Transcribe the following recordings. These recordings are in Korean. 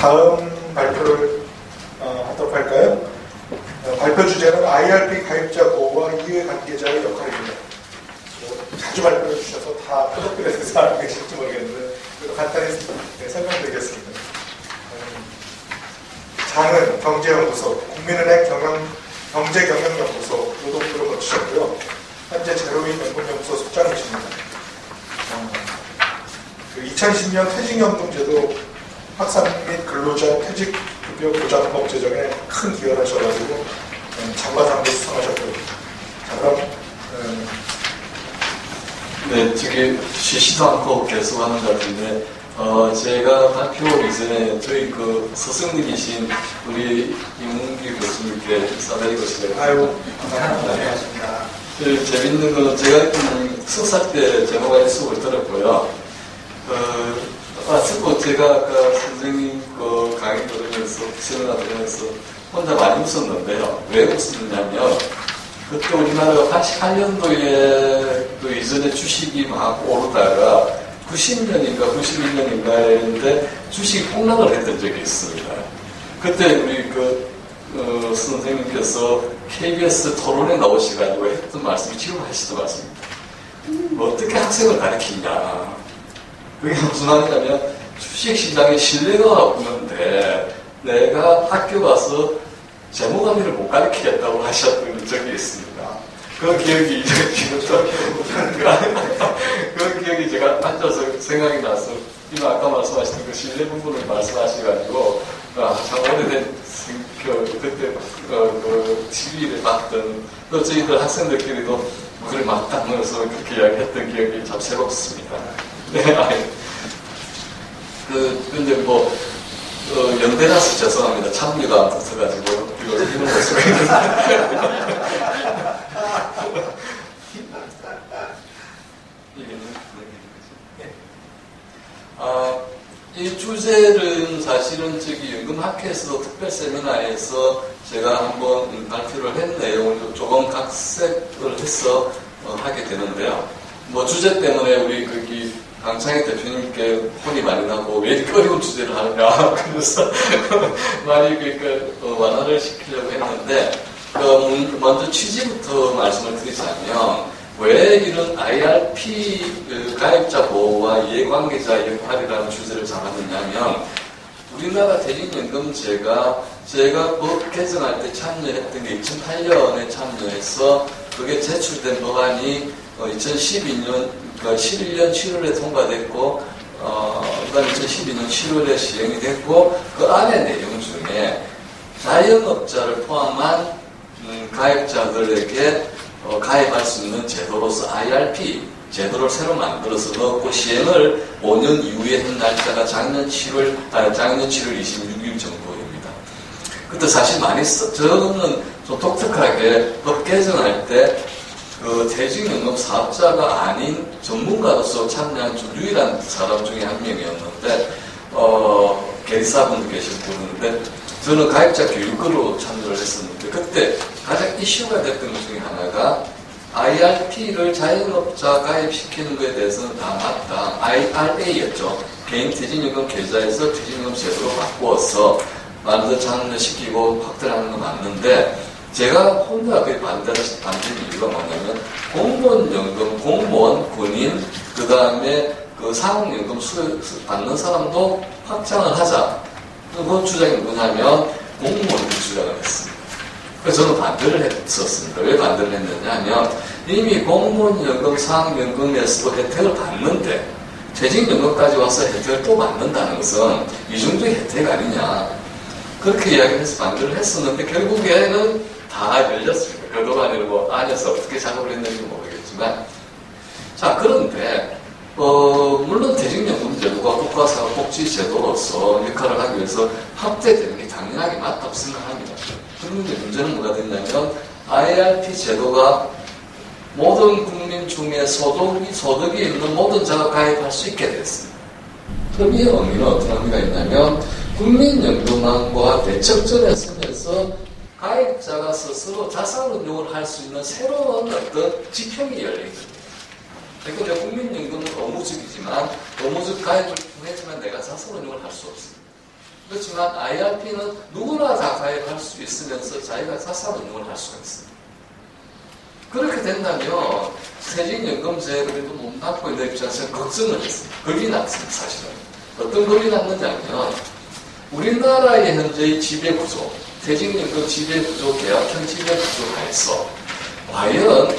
다음 발표를 하도록 할까요? 발표 주제는 IRP 가입자 보호와 이해 관계자의 역할입니다. 자주 발표해 주셔서 다 토픽에 대해서 알고 계실지 모르겠는데 그래도 간단히 설명드리겠습니다. 장은 경제연구소, 국민은행 경제경영연구소 노동부를 거치셨고요. 현재 제로인 연금연구소 소장이십니다. 2010년 퇴직연금제도 확산 및 근로자 퇴직급여 보장법 제정에 큰 기여를 하셔가지고 장관상도 수상하셨고요. 자, 그럼 네, 저기 쉬지도 않고 계속 하는 것 같은데 제가 발표 이전에 저희 그 스승님이신 우리 임은기 교수님께 사드리고 싶어요. 아유, 감사합니다. 재밌는 건 제가 석사 때 제목의 수업을 들었고요. 듣고 제가 아까 선생님 그 강의 들으면서, 세미나 들으면서 혼자 많이 웃었는데요. 왜 웃었냐면, 그때 우리나라가 88년도에 그 이전에 주식이 막 오르다가 90년인가 91년인가에 주식이 폭락을 했던 적이 있습니다. 그때 우리 선생님께서 KBS 토론에 나오셔가지고 했던 말씀이 지금 하시던 말씀입니다. 어떻게 학생을 가르치냐. 그게 무슨 말이냐면 주식시장에 신뢰가 없는데 내가 학교 가서 재무관리를 못 가르치겠다고 하셨던 적이 있습니다. 그 기억이 지금 그 기억이 제가 앉아서 생각이 나서 이거 아까 말씀하셨던 그 신뢰 부분을 말씀하셔가지고 참 오래된 그때 그 TV를 봤던 또 저희들 학생들끼리도 그걸 막 담으면서 그렇게 이야기했던 기억이 참 새롭습니다. 네, 근데 연대라서 죄송합니다. 참여가 안 붙어가지고 이거 힘을 못 쓰고 있는데. 이 주제는 사실은 연금학회에서 특별 세미나에서 제가 한번 발표를 한 내용을 조금 각색을 해서 하게 되는데요. 주제 때문에 우리 강창희 대표님께 혼이 많이 나고 왜 이렇게 어려운 주제를 하느냐 그래서 많이 완화를 시키려고 했는데 먼저 취지부터 말씀을 드리자면 왜 이런 IRP 가입자 보호와 이해관계자 역할이라는 주제를 잡았느냐면 우리나라 퇴직연금제가 제가 법 개정할 때 참여했던 게 2008년에 참여해서 그게 제출된 법안이 2012년 11년 7월에 통과됐고 그다음에 2012년 7월에 시행이 됐고 그 안에 내용 중에 자영업자를 포함한 가입자들에게 가입할 수 있는 제도로서 IRP 제도를 새로 만들어서 넣고 시행을 5년 이후에 한 날짜가 작년 7월 26일 정도입니다. 그때 사실 저는 좀 독특하게 법 개정할 때 퇴직연금 사업자가 아닌 전문가로서 참여한 좀 유일한 사람 중에 한 명이었는데 계리사분도 계셨는데 저는 가입자 교육으로 참여를 했었는데 그때 가장 이슈가 됐던 것 중에 하나가 IRP를 자영업자 가입시키는 것에 대해서는 다 맞다. IRA였죠. 개인 퇴직연금 계좌에서 퇴직연금 제도로 바꾸어서 많이들 참여시키고 확대하는 건 맞는데 제가 혼자 반대는 이유가 뭐냐면 공무원연금, 공무원, 군인, 그 다음에 사학연금 받는 사람도 확장을 하자. 그 주장이 뭐냐면 공무원이 주장을 했습니다. 그래서 저는 반대를 했었습니다. 왜 반대를 했느냐 하면 이미 공무원연금, 사학연금에서도 혜택을 받는데 퇴직연금까지 와서 혜택을 또 받는다는 것은 이중적인 혜택 아니냐. 그렇게 이야기를 해서 반대를 했었는데 결국에는 다 열렸습니다. 그동안에는 안에서 어떻게 작업을 했는지 모르겠지만 자 그런데 물론 퇴직연금 제도가 국가사회복지제도로서 역할을 하기 위해서 확대되는 게 당연하게 맞다고 생각합니다. 그런데 문제는 뭐가 됐냐면 IRP 제도가 모든 국민 중에 소득이 있는 모든 자가 가입할 수 있게 됐습니다. 그럼 이 의미는 어떤 의미가 있냐면 국민연금망과 대척점에 서면서 가입자가 스스로 자산운용을 할 수 있는 새로운 어떤 지평이 열립니다. 그러니까 국민연금은 의무적이지만 의무적 가입을 통해서만 내가 자산운용을 할 수 없습니다. 그렇지만 IRP는 누구나 다 가입할 수 있으면서 자기가 자산운용을 할 수가 있어요. 그렇게 된다면 퇴직연금제 그래도 못 받고 있는 입장에서 걱정을 했어요. 겁이 났어요, 사실은. 어떤 겁이 났느냐면 우리나라의 현재의 지배구조, 퇴직연금 지배구조, 계약형 지배구조에서 과연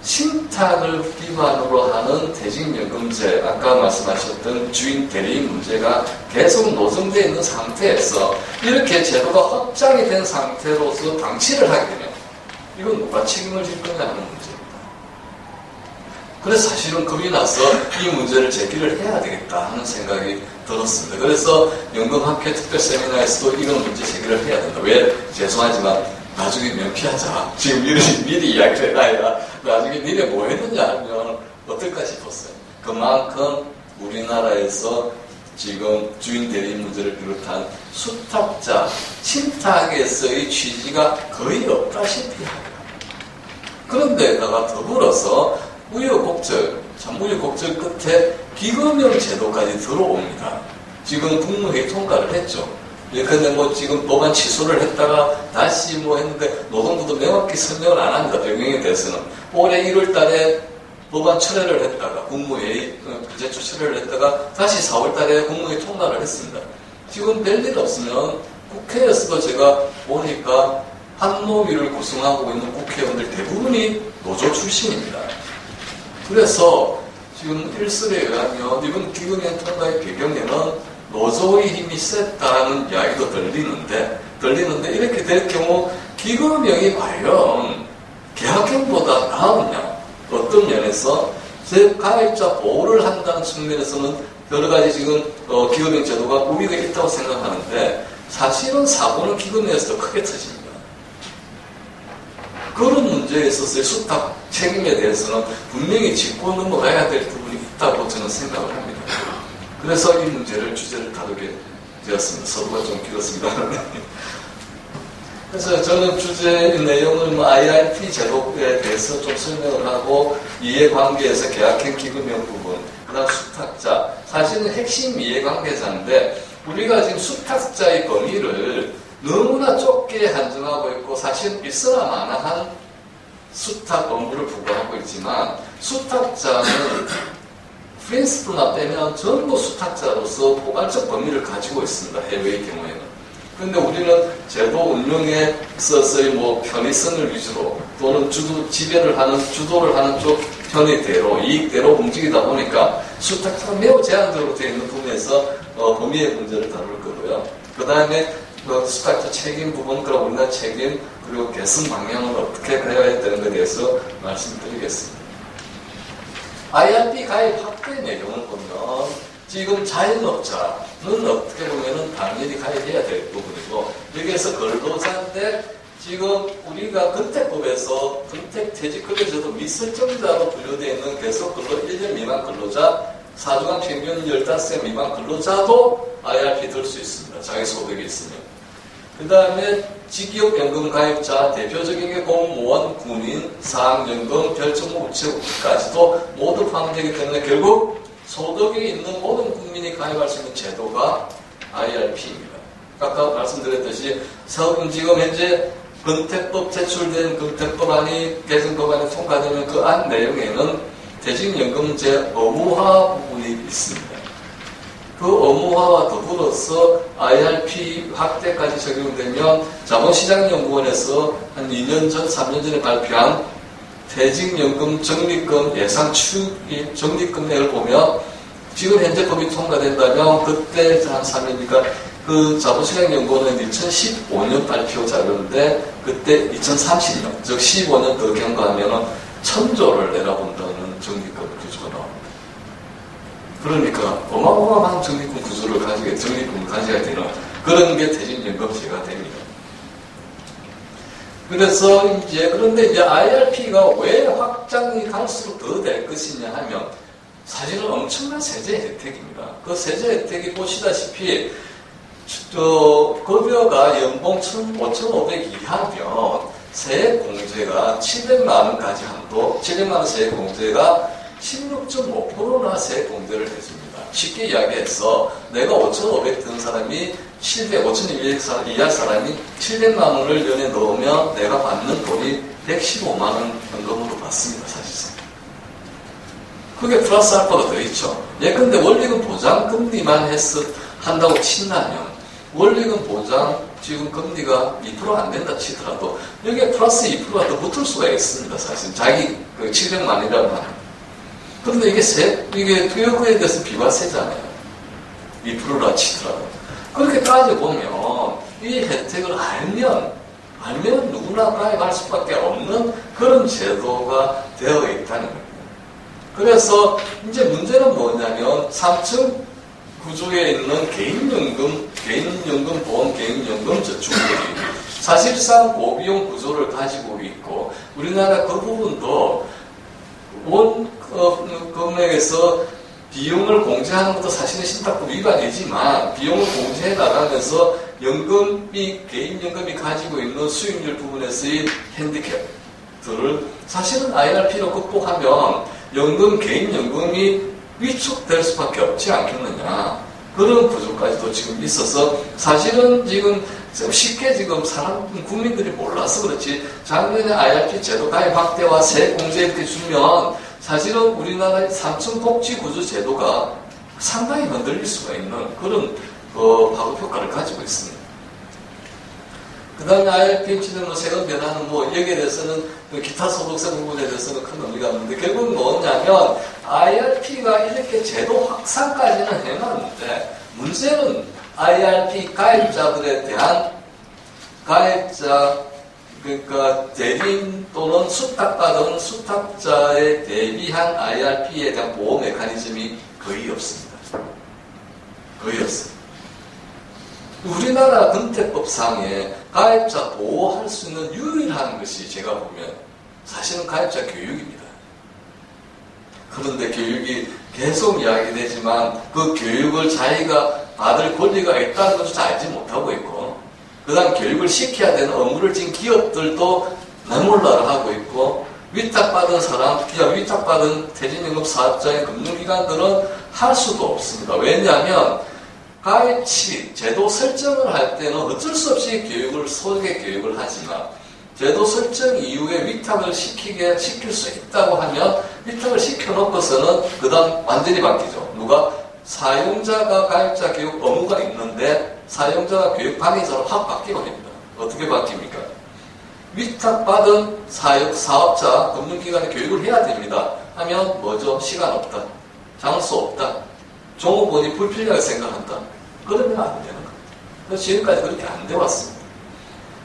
신탁을 기반으로 하는 퇴직연금제, 아까 말씀하셨던 주인 대리인 문제가 계속 노정되어 있는 상태에서 이렇게 제도가 확장이 된 상태로서 방치를 하게 되면 이건 누가 책임을 질 거냐 하는 문제입니다. 그래서 사실은 겁이 나서 이 문제를 제기를 해야 되겠다 하는 생각이 들었습니다. 그래서 연금학회 특별 세미나에서도 이런 문제 제기를 해야 된다. 왜? 죄송하지만 나중에 면피하자. 지금 미리 이야기를 해놔야 나중에 니네 뭐 했느냐 하면 어떨까 싶었어요. 그만큼 우리나라에서 지금 주인 대리인 문제를 비롯한 수탁자, 신탁에서의 취지가 거의 없다시피 합니다. 그런데다가 더불어서 우여곡절, 참 우여곡절 끝에 기금형 제도까지 들어옵니다. 지금 국무회의 통과를 했죠. 근데 뭐 지금 법안 취소를 했다가 다시 뭐 했는데 노동부도 명확히 설명을 안 합니다. 병행에 대해서는. 올해 1월 달에 법안 철회를 했다가 국무회의 제출 철회를 했다가 다시 4월 달에 국무회의 통과를 했습니다. 지금 별일 없으면 국회에서도 제가 보니까 한노위를 구성하고 있는 국회의원들 대부분이 노조 출신입니다. 그래서 지금 일설에 의하면 이번 기금형 통과의 배경에는 노조의 힘이 셌다는 이야기도 들리는데 이렇게 될 경우 기금형이 과연 계약형보다 나으냐? 어떤 면에서 제 가입자 보호를 한다는 측면에서는 여러 가지 지금 기금형 제도가 우위가 있다고 생각하는데 사실은 사고는 기금형에서 더 크게 터집니다. 그런 문제에 있어서의 수탁 책임에 대해서는 분명히 짚고 넘어가야 될 부분이 있다고 저는 생각을 합니다. 그래서 이 문제를 주제를 다루게 되었습니다. 서두가 좀 길었습니다. 그래서 저는 주제의 내용을 IRP 제도에 대해서 좀 설명을 하고 이해관계에서 계약형 기금형 부분, 그 다음 수탁자, 사실은 핵심 이해관계자인데 우리가 지금 수탁자의 범위를 너무나 좁게 한정하고 있고 사실 있으나 마나한 수탁 업무를 부과하고 있지만 수탁자는 프린스플만 빼면 전부 수탁자로서 포괄적 범위를 가지고 있습니다. 해외의 경우에는. 그런데 우리는 제도 운영에 있어서의 뭐 편의성을 위주로 또는 지배를 하는, 주도를 하는 쪽 편의대로, 이익대로 움직이다 보니까 수탁자가 매우 제한적으로 되어 있는 부분에서 범위의 문제를 다룰 거고요. 그 다음에 수탁자 책임 부분, 그리고 우리나라 책임, 그리고 개선 방향을 어떻게 가야 되는 것에 대해서 말씀드리겠습니다. IRP 가입 확대 내용을 보면 지금 자영업자는 어떻게 보면은 당연히 가입해야 될 부분이고 여기에서 근로자인데 지금 우리가 근태법에서 근태퇴직급여제도 미설정자로 분류되어 있는 계속근로 1년 미만 근로자 4주간 평균 15세 미만 근로자도 IRP 들 수 있습니다. 자기 소득이 있으면. 그 다음에 직업연금 가입자, 대표적인 게 공무원, 군인, 사학연금, 별정무 우체국까지도 모두 포함되기 때문에 결국 소득이 있는 모든 국민이 가입할 수 있는 제도가 IRP입니다. 아까 말씀드렸듯이 지금 현재 근태법 제출된 근태법안이 개정법안이 통과되면 그 안 내용에는 퇴직연금제 의무화 부분이 있습니다. 그 의무화와 더불어서 IRP 확대까지 적용되면 자본시장연구원에서 한 2년 전, 3년 전에 발표한 퇴직연금 적립금 예상 추입 적립금액을 보면 지금 현재 법이 통과된다면 그때 한 3년이니까 그 자본시장연구원은 2015년 발표 자료인데 그때 2030년, 즉 15년 더 경과하면 1000조를 내려본다는 적립금 구조가 나옵니다. 그러니까 어마어마한 적립금 구조를 적립금을 가져야 되는 그런 게 퇴직연금제가 됩니다. 그런데 이제 IRP가 왜 확장이 갈수록 더 될 것이냐 하면 사실은 엄청난 세제 혜택입니다. 그 세제 혜택이 보시다시피 급여가 연봉 5,500 이하면 세액공제가 700만 원까지 한도, 700만 원 세액공제가 16.5%나 세액공제를 해줍니다. 쉽게 이야기해서 내가 5,500 든 사람이 5,200 이하 사람이 700만 원을 연에 넣으면 내가 받는 돈이 115만 원 현금으로 받습니다. 사실상. 그게 플러스 알파가 들어있죠. 예컨대 원리금 보장 금리만 한다고 친다면 원리금 보장 지금 금리가 2% 안 된다 치더라도 여기에 플러스 2%가 더 붙을 수가 있습니다. 사실 자기 700만 원이라고 하면. 그런데 이게 투여금에 대해서 비과세잖아요. 2%라 치더라도. 그렇게 따져보면 이 혜택을 알면 누구나 가입할 수밖에 없는 그런 제도가 되어 있다는 거예요. 그래서 이제 문제는 뭐냐면 3층 구조에 있는 개인연금 보험, 개인연금 저축들이 사실상 고비용 구조를 가지고 있고 우리나라 그 부분도 원 금액에서 비용을 공제하는 것도 사실은 신탁법 위반이지만 비용을 공제해 나가면서 개인연금이 가지고 있는 수익률 부분에서의 핸디캡들을 사실은 IRP로 극복하면 개인연금이 위축될 수밖에 없지 않겠느냐. 그런 구조까지도 지금 있어서 사실은 지금 쉽게 지금 국민들이 몰라서 그렇지 작년에 IRP 제도 가입 확대와 세 공제 이렇게 주면 사실은 우리나라의 3층 복지 구조 제도가 상당히 흔들릴 수가 있는 그런 파급 효과를 가지고 있습니다. 그 다음에 IRP 치는 세금 변화는 여기에 대해서는 기타 소득세 부분에 대해서는 큰 의미가 없는데 결국은 뭐냐면 IRP가 이렇게 제도 확산까지는 해놨는데 문제는 IRP 가입자들에 대한 그러니까 대리인 또는 수탁받은 수탁자에 대비한 IRP에 대한 보호 메커니즘이 거의 없습니다. 거의 없어요. 우리나라 근태법상에 가입자 보호할 수 있는 유일한 것이 제가 보면 사실은 가입자 교육입니다. 그런데 교육이 계속 이야기되지만 그 교육을 자기가 받을 권리가 있다는 것을 알지 못하고 있고 그 다음 교육을 시켜야 되는 업무를 지금 기업들도 나몰라를 하고 있고 위탁받은 사람, 위탁받은 퇴직연금 사업자의 금융기관들은 할 수도 없습니다. 왜냐하면 가입치, 제도 설정을 할 때는 어쩔 수 없이 소개 교육을 하지만 제도 설정 이후에 위탁을 시킬 수 있다고 하면 위탁을 시켜놓고서는 그 다음 완전히 바뀌죠. 누가? 사용자가 가입자 교육 의무가 있는데 사용자가 교육 방해자로 확 바뀌게 됩니다. 어떻게 바뀝니까? 위탁받은 사업자, 금융기관에 교육을 해야 됩니다. 하면 뭐죠? 시간 없다. 장소 없다. 종업원이 불필요하게 생각한다. 그러면 안 되는 겁니다. 그래서 지금까지 그렇게 안 돼 왔습니다.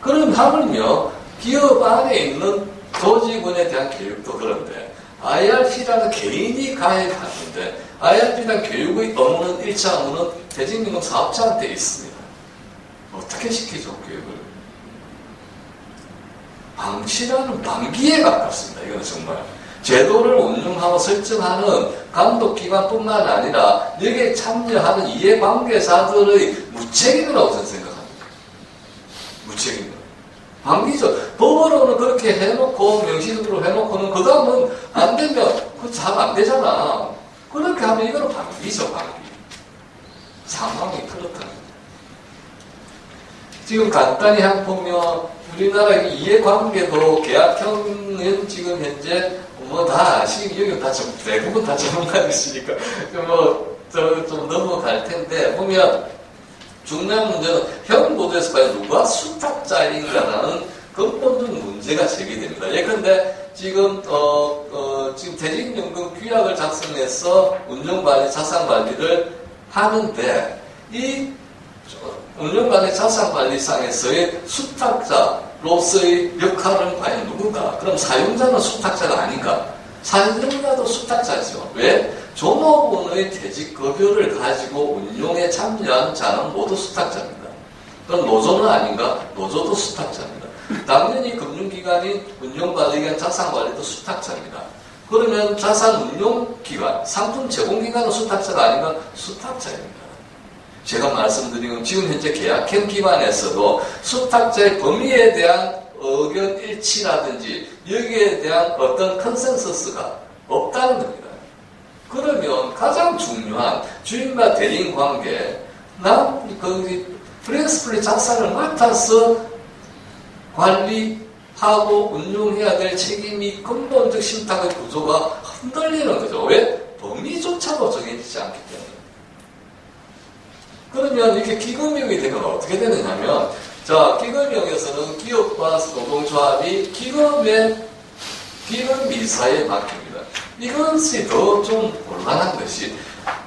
그럼 하물며 기업 안에 있는 조직원에 대한 교육도 그런데 IRP라는 개인이 가입하는데 IRP라는 교육의 의무는 1차 의무는 퇴직연금 사업자한테 있습니다. 어떻게 시키죠, 교육을? 방치라는 방기에 가깝습니다. 이거는 정말. 제도를 운영하고 설정하는 감독기관뿐만 아니라 여기에 참여하는 이해관계자들의 무책임이라고 저는 생각합니다. 무책임. 방기죠. 법으로는 그렇게 해놓고 명시적으로 해놓고는 그 다음은 안 되면 그거 잘 안 되잖아. 그렇게 하면 이거는 방기죠. 방기. 상황이 그렇다는 거죠. 지금 간단히 한 보면 우리나라 이해관계도 계약형은 지금 현재 다 여기 다 대부분 다 전문가이시니까 좀 넘어갈 텐데 보면 중요한 문제는 현 보도에서 과연 누가 수탁자인가라는 근본적 문제가 제기됩니다. 예컨대 지금 지금 퇴직연금 규약을 작성해서 운용관리, 자산관리를 하는데 이 운용관리, 자산관리상에서의 수탁자로서의 역할은 과연 누군가? 그럼 사용자는 수탁자가 아닌가? 사용자도 수탁자죠. 왜? 종업원의 퇴직급여를 가지고 운용에 참여한 자는 모두 수탁자입니다. 그럼 노조는 아닌가? 노조도 수탁자입니다. 당연히 금융기관인 운용관리기관, 자산관리도 수탁자입니다. 그러면 자산운용기관, 상품 제공기관은 수탁자가 아닌가? 수탁자입니다. 제가 말씀드린 건 지금 현재 계약형 기관에서도 수탁자의 범위에 대한 의견 일치라든지 여기에 대한 어떤 컨센서스가 없다는 겁니다. 그러면 가장 중요한 주인과 대리인 관계, 프린스플리 자산을 맡아서 관리하고 운용해야 될 책임이 근본적 신탁의 구조가 흔들리는 거죠. 왜? 범위조차도 정해지지 않기 때문에. 그러면 이렇게 기금형이 되면 어떻게 되느냐면, 자, 기금형에서는 기업과 노동조합이 기금 이사에 맡깁니다. 이것이 더 좀 곤란한 것이,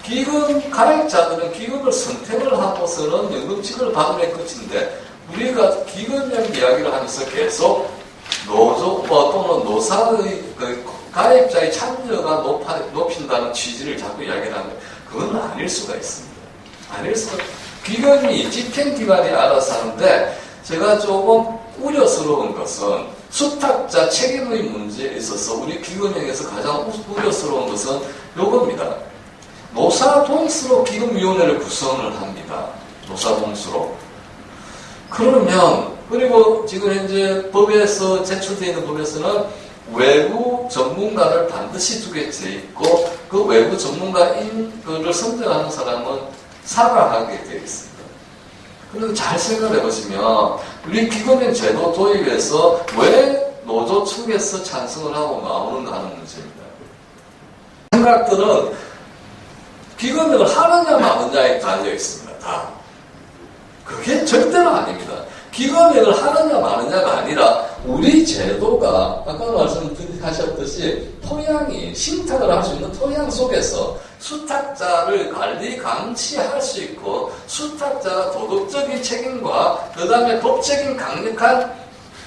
기금 가입자들은 기금을 선택을 하고서는 연금직을 받으면 끝인데, 우리가 기금형 이야기를 하면서 계속 노조와 또는 노사의 가입자의 참여가 높인다는 취지를 자꾸 이야기를 하는데, 그건 아닐 수가 있습니다. 아닐 수가, 기금이 집행기관이 알아서 하는데, 제가 조금 우려스러운 것은 수탁자 책임의 문제에 있어서 우리 기금형에서 가장 우려스러운 것은 요겁니다. 노사 동수로 기금위원회를 구성을 합니다. 노사 동수로. 그러면, 그리고 지금 현재 법에서 제출되어 있는 법에서는 외부 전문가를 반드시 두게 돼 있고, 그 외부 전문가인 그를 선정하는 사람은 사과하게 되어 있습니다. 그런데 잘 생각해 보시면, 우리 기금형 제도 도입에서 왜 노조 측에서 찬성을 하고 나오는가 하는 문제입니다. 생각들은 기금형을 하느냐 마느냐에 달려 있습니다. 다. 그게 절대로 아닙니다. 기금형을 하느냐 마느냐가 아니라 우리 제도가 아까 말씀하셨듯이 토양이 신탁을 할 수 있는 토양 속에서 수탁자를 관리 감시할 수 있고 수탁자가 도덕적인 책임과 그 다음에 법적인 강력한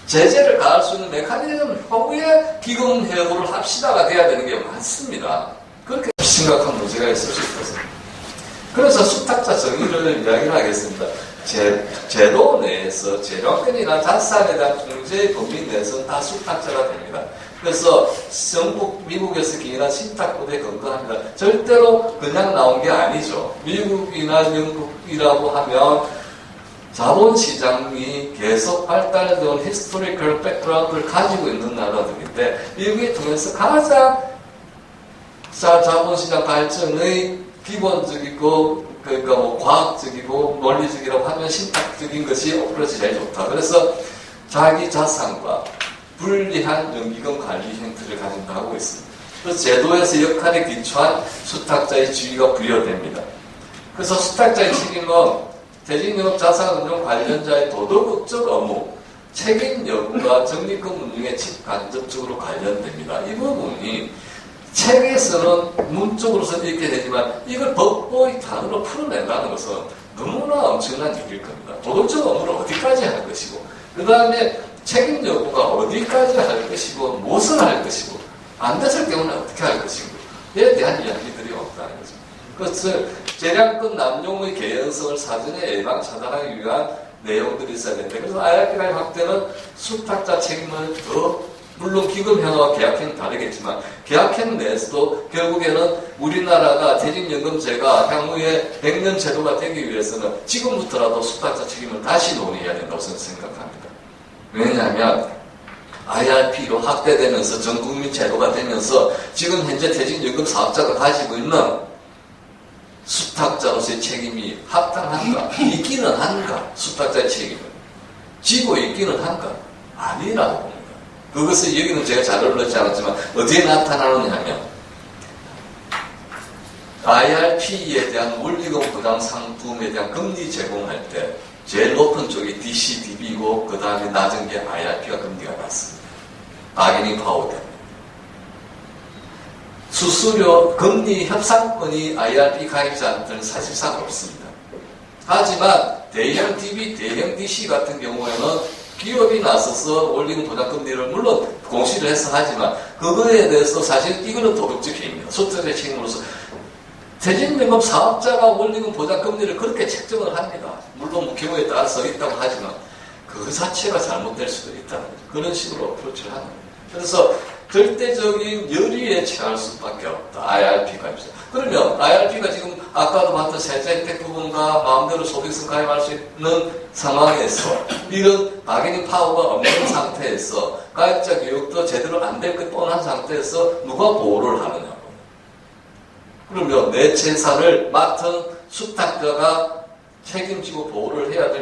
제재를 가할 수 있는 메커니즘 후에 기금 해고를 합시다가 돼야 되는 게 많습니다. 그렇게 심각한 문제가 있을 수 있습니다. 그래서 수탁자 정의를 이야기를 하겠습니다. 제도 내에서 재량권이나 자산에 대한 통제의 범위 내에서는 다 수탁자가 됩니다. 그래서 영국, 미국에서 기인한 신탁부대에 근거합니다. 절대로 그냥 나온 게 아니죠. 미국이나 영국이라고 하면 자본시장이 계속 발달해온 히스토리컬 백그라운드를 가지고 있는 나라들인데 미국을 통해서 가장 자본시장 발전의 기본적이고 그러니까 뭐 과학적이고 논리적이라고 하면 신탁적인 것이 어프로치 제일 좋다. 그래서 자기 자산과 불리한 연기금 관리 형태를 가진다고 있습니다. 그래서 제도에서 역할에 기초한 수탁자의 지위가 부여됩니다. 그래서 수탁자의 책임은 대직영업 자산운용 관련자의 도덕적 업무, 책임 여부가 적립금 운용에 직간접적으로 관련됩니다. 이 부분이 책에서는 문적으로서는 이렇게 되지만 이걸 법의 단어로 풀어낸다는 것은 너무나 엄청난 일일 겁니다. 도덕적 업무를 어디까지 할 것이고 그 다음에 책임 여부가 어디까지 할 것이고 무엇을 할 것이고 안 됐을 경우는 어떻게 할 것이고 에 대한 이야기들이 없다는 거죠. 그래서 재량권 남용의 개연성을 사전에 예방 차단하기 위한 내용들이 있어야 되는데 그래서 IRP가 확대는 수탁자 책임을 더 물론 기금형과 계약형은 다르겠지만 계약형 내에서도 결국에는 우리나라가 퇴직연금제가 향후에 100년 제도가 되기 위해서는 지금부터라도 수탁자 책임을 다시 논의해야 된다고 저는 생각합니다. 왜냐하면 IRP로 확대되면서 전국민 제도가 되면서 지금 현재 퇴직연금 사업자가 가지고 있는 수탁자로서의 책임이 합당한가? 있기는 한가? 수탁자의 책임을. 지고 있기는 한가? 아니라고 봅니다. 그것을 여기는 제가 자료를 넣지 않았지만 어디에 나타나느냐 하면 IRP에 대한 원리금 부담 상품에 대한 금리 제공할 때 제일 높은 쪽이 DCDB고 그 다음에 낮은 게 IRP가 금리가 낮습니다. 바게닝 파워 때문에. 수수료, 금리 협상권이 IRP 가입자한테는 사실상 없습니다. 하지만 대형 DB, 대형 DC 같은 경우에는 기업이 나서서 원리금 보장 금리를 물론 공시를 해서 하지만 그거에 대해서 사실 이거는 도덕적 해입니다. 소득의 책임으로서 퇴직연금 사업자가 원리금 보장 금리를 그렇게 책정을 합니다. 물론 뭐 경우에 따라서 있다고 하지만 그 자체가 잘못될 수도 있다는 거죠. 그런 식으로 어프로치를 하는 거예요. 그래서 절대적인 열의에 처할 수밖에 없다. IRP가 있어요. 그러면 IRP가 지금 아까도 봤던 세제 혜택 부분과 마음대로 소득성 가입할 수 있는 상황에서 이런 바게닝 파워가 없는 상태에서 가입자 교육도 제대로 안 될 것 뻔한 상태에서 누가 보호를 하느냐고. 그러면 내 재산을 맡은 수탁자가 책임지고 보호를 해야 될